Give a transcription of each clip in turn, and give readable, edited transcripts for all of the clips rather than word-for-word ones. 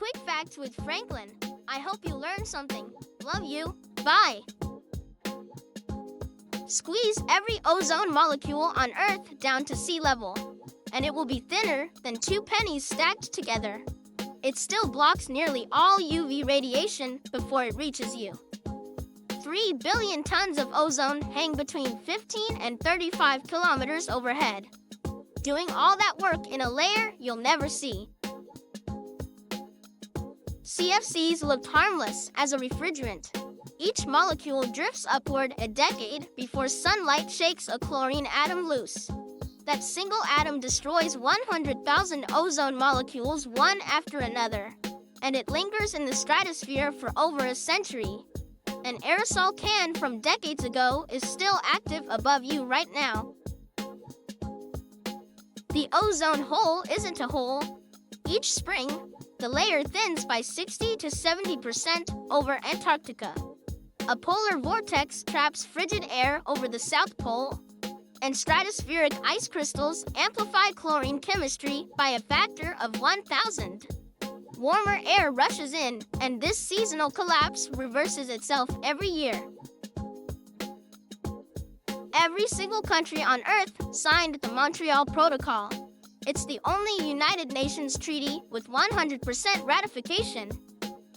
Quick Facts with Franklin. I hope you learned something. Love you. Bye. Squeeze every ozone molecule on Earth down to sea level, and it will be thinner than 2 pennies stacked together. It still blocks nearly all UV radiation before it reaches you. 3 billion tons of ozone hang between 15 and 35 kilometers overhead, doing all that work in a layer you'll never see. CFCs looked harmless as a refrigerant. Each molecule drifts upward a decade before sunlight shakes a chlorine atom loose. That single atom destroys 100,000 ozone molecules one after another, and it lingers in the stratosphere for over a century. An aerosol can from decades ago is still active above you right now. The ozone hole isn't a hole. Each spring, the layer thins by 60 to 70% over Antarctica. A polar vortex traps frigid air over the South Pole, and stratospheric ice crystals amplify chlorine chemistry by a factor of 1,000. Warmer air rushes in, and this seasonal collapse reverses itself every year. Every single country on Earth signed the Montreal Protocol. It's the only United Nations treaty with 100% ratification,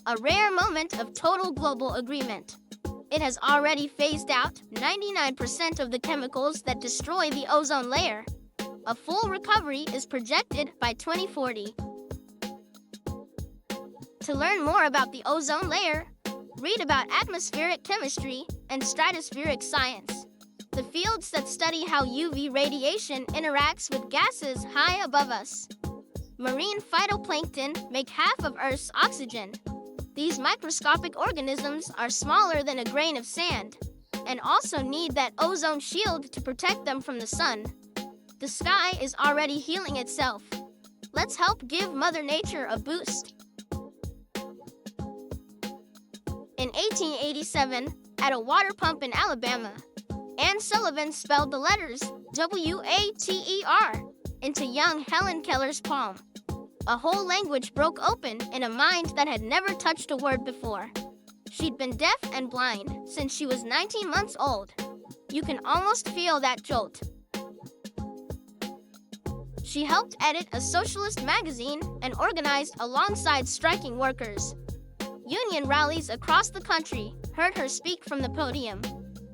a rare moment of total global agreement. It has already phased out 99% of the chemicals that destroy the ozone layer. A full recovery is projected by 2040. To learn more about the ozone layer, read about atmospheric chemistry and stratospheric science, the fields that study how UV radiation interacts with gases high above us. Marine phytoplankton make half of Earth's oxygen. These microscopic organisms are smaller than a grain of sand and also need that ozone shield to protect them from the sun. The sky is already healing itself. Let's help give Mother Nature a boost. In 1887, at a water pump in Alabama, Anne Sullivan spelled the letters W-A-T-E-R into young Helen Keller's palm. A whole language broke open in a mind that had never touched a word before. She'd been deaf and blind since she was 19 months old. You can almost feel that jolt. She helped edit a socialist magazine and organized alongside striking workers. Union rallies across the country heard her speak from the podium.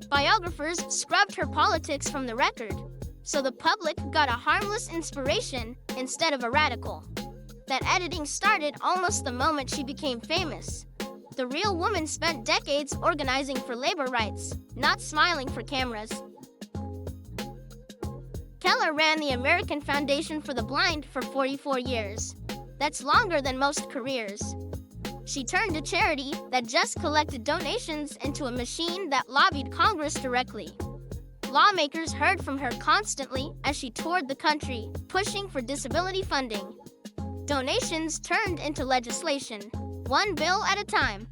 Biographers scrubbed her politics from the record, so the public got a harmless inspiration instead of a radical. That editing started almost the moment she became famous. The real woman spent decades organizing for labor rights, not smiling for cameras. Keller ran the American Foundation for the Blind for 44 years. That's longer than most careers. She turned a charity that just collected donations into a machine that lobbied Congress directly. Lawmakers heard from her constantly as she toured the country, pushing for disability funding. Donations turned into legislation, one bill at a time.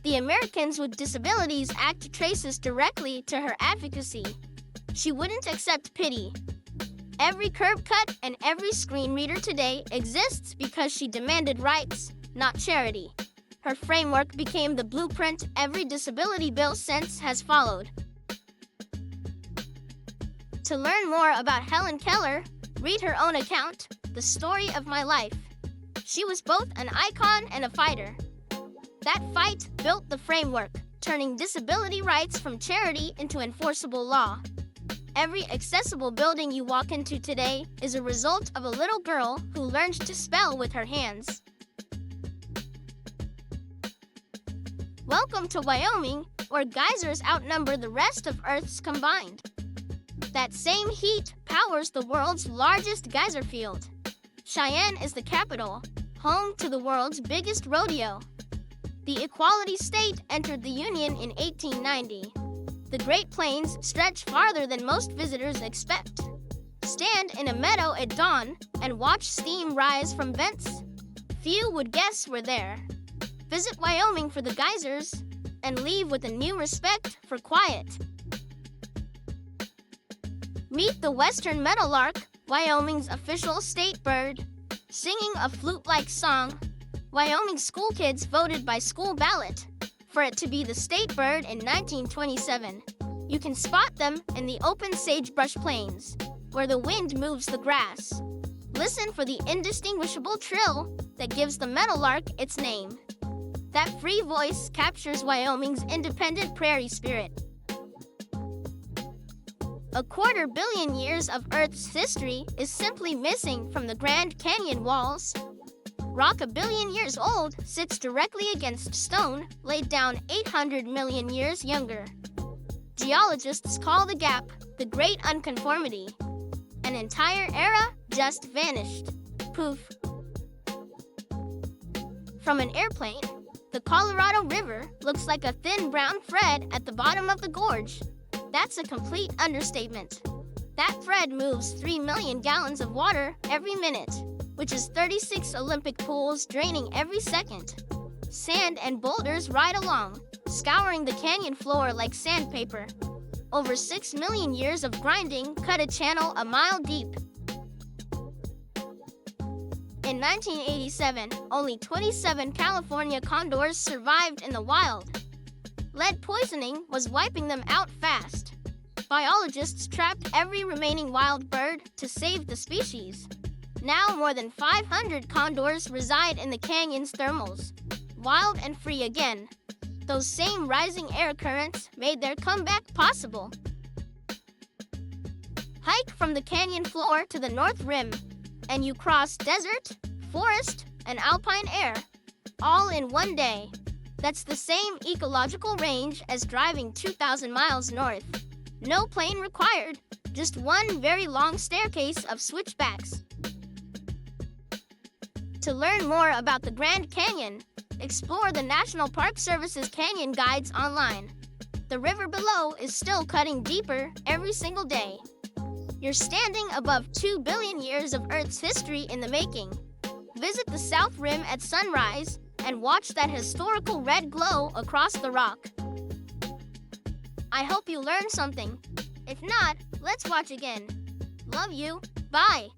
The Americans with Disabilities Act traces directly to her advocacy. She wouldn't accept pity. Every curb cut and every screen reader today exists because she demanded rights, not charity. Her framework became the blueprint every disability bill since has followed. To learn more about Helen Keller, read her own account, The Story of My Life. She was both an icon and a fighter. That fight built the framework, turning disability rights from charity into enforceable law. Every accessible building you walk into today is a result of a little girl who learned to spell with her hands. Welcome to Wyoming, where geysers outnumber the rest of Earth's combined. That same heat powers the world's largest geyser field. Cheyenne is the capital, home to the world's biggest rodeo. The Equality State entered the Union in 1890. The Great Plains stretch farther than most visitors expect. Stand in a meadow at dawn and watch steam rise from vents. Few would guess we're there. Visit Wyoming for the geysers and leave with a new respect for quiet. Meet the western meadowlark, Wyoming's official state bird. Singing a flute-like song, Wyoming school kids voted by school ballot for it to be the state bird in 1927. You can spot them in the open sagebrush plains, where the wind moves the grass. Listen for the indistinguishable trill that gives the meadowlark its name. That free voice captures Wyoming's independent prairie spirit. 250 million years of Earth's history is simply missing from the Grand Canyon walls. Rock 1 billion years old sits directly against stone laid down 800 million years younger. Geologists call the gap the Great Unconformity. An entire era just vanished. Poof. From an airplane, the Colorado River looks like a thin brown thread at the bottom of the gorge. That's a complete understatement. That thread moves 3 million gallons of water every minute, which is 36 Olympic pools draining every second. Sand and boulders ride along, scouring the canyon floor like sandpaper. Over 6 million years of grinding cut a channel a mile deep. In 1987, only 27 California condors survived in the wild. Lead poisoning was wiping them out fast. Biologists trapped every remaining wild bird to save the species. Now more than 500 condors reside in the canyon's thermals, wild and free again. Those same rising air currents made their comeback possible. Hike from the canyon floor to the North Rim, and you cross desert, forest, and alpine air, all in one day. That's the same ecological range as driving 2,000 miles north. No plane required, just one very long staircase of switchbacks. To learn more about the Grand Canyon, explore the National Park Service's Canyon Guides online. The river below is still cutting deeper every single day. You're standing above 2 billion years of Earth's history in the making. Visit the South Rim at sunrise and watch that historical red glow across the rock. I hope you learned something. If not, let's watch again. Love you. Bye.